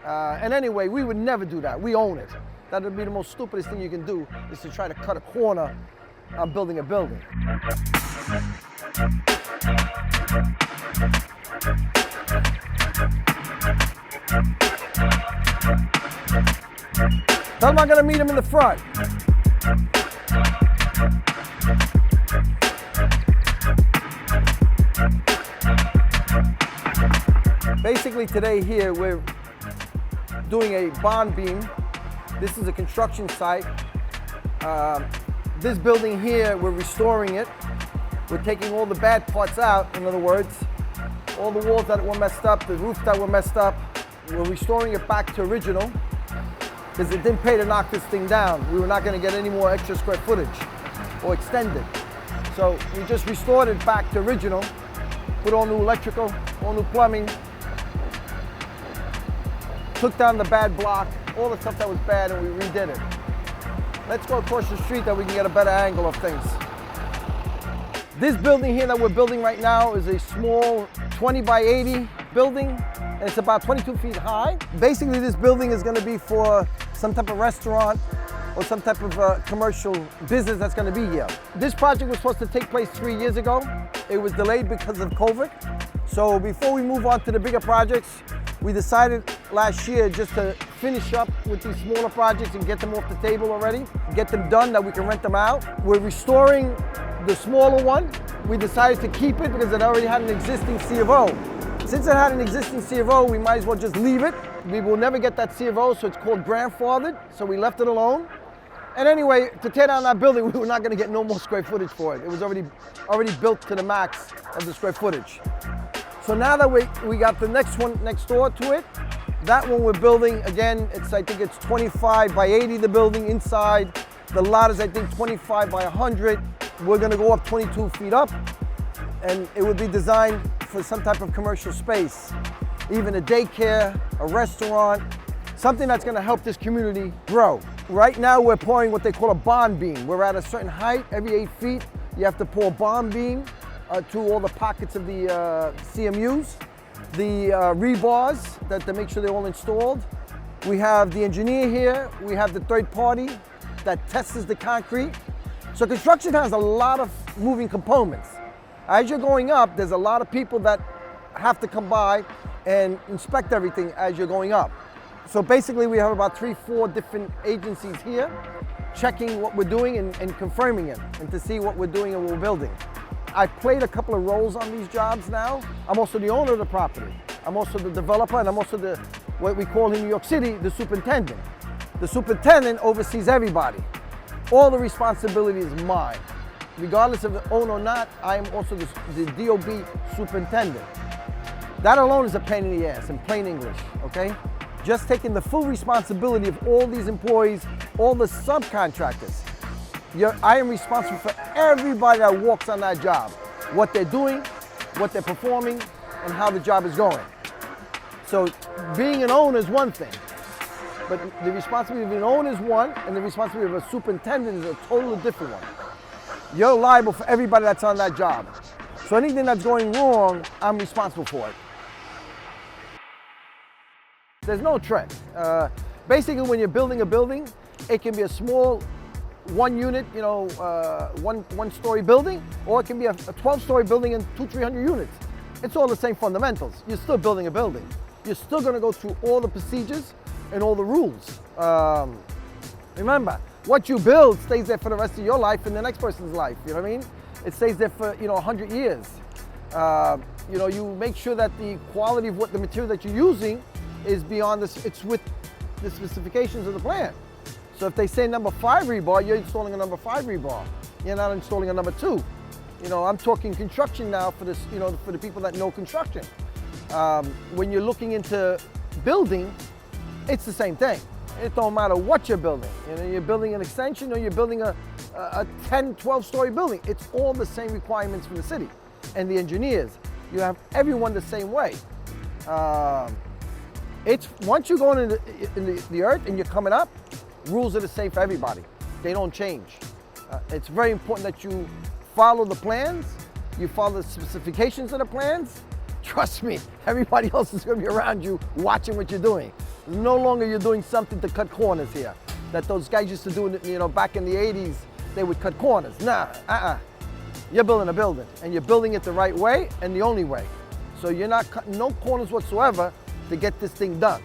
And anyway, we would never do that. We own it. That would be the most stupidest thing you can do, is to try to cut a corner on building a building. Tell them I'm gonna meet him in the front. Basically today here we're doing a bond beam. This is a construction site. This building here, we're restoring it. We're taking all the bad parts out, in other words. All the walls that were messed up, the roofs that were messed up, we're restoring it back to original, because it didn't pay to knock this thing down. We were not going to get any more extra square footage or extended. So we just restored it back to original, put all new electrical, all new plumbing, took down the bad block, all the stuff that was bad, and we redid it. Let's go across the street that we can get a better angle of things. This building here that we're building right now is a small 20 by 80 building, and it's about 22 feet high. Basically, this building is gonna be for some type of restaurant or some type of commercial business that's gonna be here. This project was supposed to take place 3 years ago. It was delayed because of COVID. So before we move on to the bigger projects, we decided last year just to finish up with these smaller projects and get them off the table already, get them done that we can rent them out. We're restoring the smaller one. We decided to keep it because it already had an existing C of O. Since it had an existing C of O, we might as well just leave it. We will never get that C of O, so it's called grandfathered, so we left it alone. And anyway, to tear down that building, we were not gonna get no more square footage for it. It was already built to the max of the square footage. So now that we got the next one next door to it, that one we're building, again, I think it's 25 by 80, the building inside. The lot is, I think, 25 by 100. We're gonna go up 22 feet up, and it would be designed for some type of commercial space, even a daycare, a restaurant, something that's gonna help this community grow. Right now, we're pouring what they call a bond beam. We're at a certain height, every 8 feet, you have to pour a bond beam to all the pockets of the CMUs, the rebars to make sure they're all installed. We have the engineer here, we have the third party that tests the concrete. So construction has a lot of moving components. As you're going up, there's a lot of people that have to come by and inspect everything as you're going up. So basically we have about 3-4 different agencies here checking what we're doing and confirming it, and to see what we're doing and what we're building. I've played a couple of roles on these jobs now. I'm also the owner of the property. I'm also the developer, and I'm also what we call in New York City, the superintendent. The superintendent oversees everybody. All the responsibility is mine. Regardless of the owner or not, I am also the DOB superintendent. That alone is a pain in the ass, in plain English, okay? Just taking the full responsibility of all these employees, all the subcontractors. I am responsible for everybody that walks on that job, what they're doing, what they're performing, and how the job is going. So being an owner is one thing, but the responsibility of an owner is one, and the responsibility of a superintendent is a totally different one. You're liable for everybody that's on that job. So anything that's going wrong, I'm responsible for it. There's no trend. Basically, when you're building a building, it can be a small one unit, one story building, or it can be a 12-story building and 200-300 units. It's all the same fundamentals. You're still building a building. You're still gonna go through all the procedures and all the rules. Remember, what you build stays there for the rest of your life and the next person's life, you know what I mean? It stays there for 100 years. You make sure that the quality of what the material that you're using is beyond this, it's with the specifications of the plant. So if they say number 5 rebar, you're installing a number 5 rebar. You're not installing a number 2. I'm talking construction now for this, for the people that know construction. When you're looking into building, it's the same thing. It don't matter what you're building. You're building an extension or you're building a 10, 12-story building. It's all the same requirements from the city. And the engineers, you have everyone the same way. Once you're going in the earth and you're coming up, rules are the same for everybody. They don't change. It's very important that you follow the plans, you follow the specifications of the plans. Trust me, everybody else is going to be around you watching what you're doing. No longer you're doing something to cut corners here. That those guys used to do, you know, back in the 80s, they would cut corners. Nah, You're building a building, and you're building it the right way and the only way. So you're not cutting no corners whatsoever to get this thing done.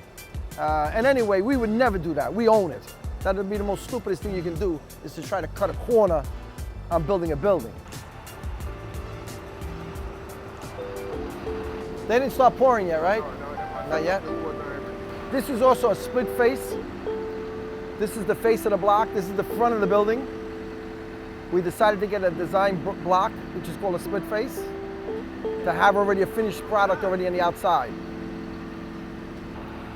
And anyway, we would never do that. We own it. That would be the most stupidest thing you can do, is to try to cut a corner on building a building. They didn't start pouring yet, right? No, Not yet? This is also a split face. This is the face of the block. This is the front of the building. We decided to get a design block, which is called a split face, to have already a finished product already on the outside.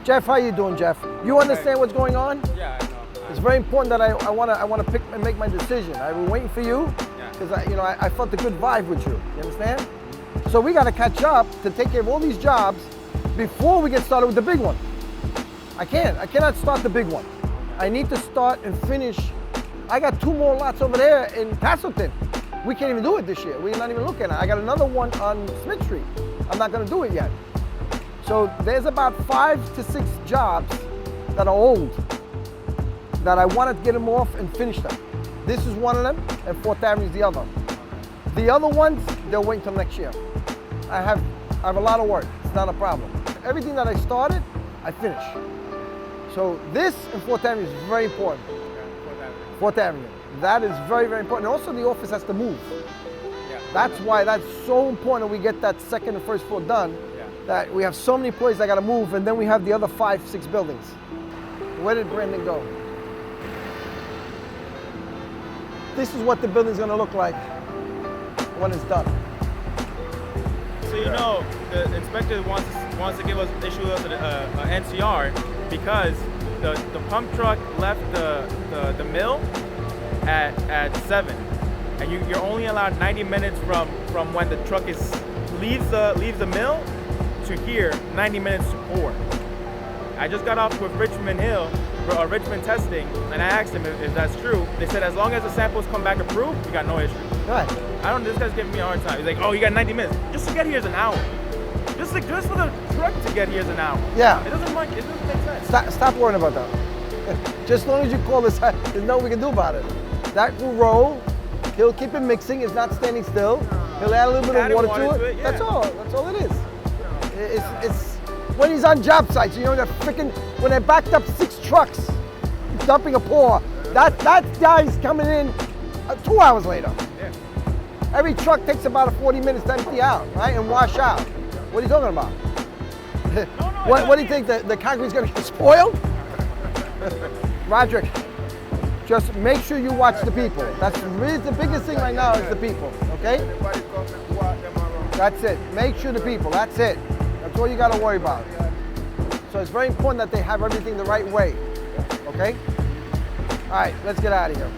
Jeff, how you doing, Jeff? You understand what's going on? Yeah, I know. It's very important that I want to pick and make my decision. I've been waiting for you because I felt a good vibe with you. You understand? So we got to catch up to take care of all these jobs before we get started with the big one. I cannot start the big one. I need to start and finish. I got 2 more lots over there in Castleton. We can't even do it this year. We're not even looking at it. I got another one on Smith Street. I'm not going to do it yet. So there's about 5 to 6 jobs that are old that I want to get them off and finish them. This is one of them, and 4th Avenue is the other. The other ones, they'll wait until next year. I have a lot of work. It's not a problem. Everything that I started, I finish. So this and 4th Avenue is very important. 4th Avenue. That is very, very important. And also the office has to move. Yeah. That's why that's so important we get that 2nd and 1st floor done. Yeah. That we have so many employees that got to move, and then we have the other 5, 6 buildings. Where did Brandon go? This is what the building's going to look like when it's done. So you know, the inspector wants to issue us an NCR because the pump truck left the mill at 7, and you're only allowed 90 minutes from when the truck leaves the mill to here, 90 minutes to pour. I just got off with Richmond Testing, and I asked them if that's true. They said as long as the samples come back approved, we got no issue. Right. This guy's giving me a hard time. He's like, oh, you got 90 minutes. Just to get here is an hour. Just for the truck to get here is an hour. Yeah. It doesn't make sense. Stop worrying about that. Just as long as you call this, there's nothing we can do about it. That will roll. He'll keep it mixing. It's not standing still. He'll add a little bit of water to it. Yeah. That's all it is. It's when he's on job sites, you know, when they backed up 6 trucks dumping a pour, that guy's coming in 2 hours later. Yeah. Every truck takes about 40 minutes to empty out, right, and wash out. What are you talking about? What do you think, the concrete's gonna get spoiled? Roderick, just make sure you watch the people. That's really the biggest thing right now is the people, okay? That's it. Make sure the people, that's it. That's all you gotta worry about. So it's very important that they have everything the right way, okay? All right, let's get out of here.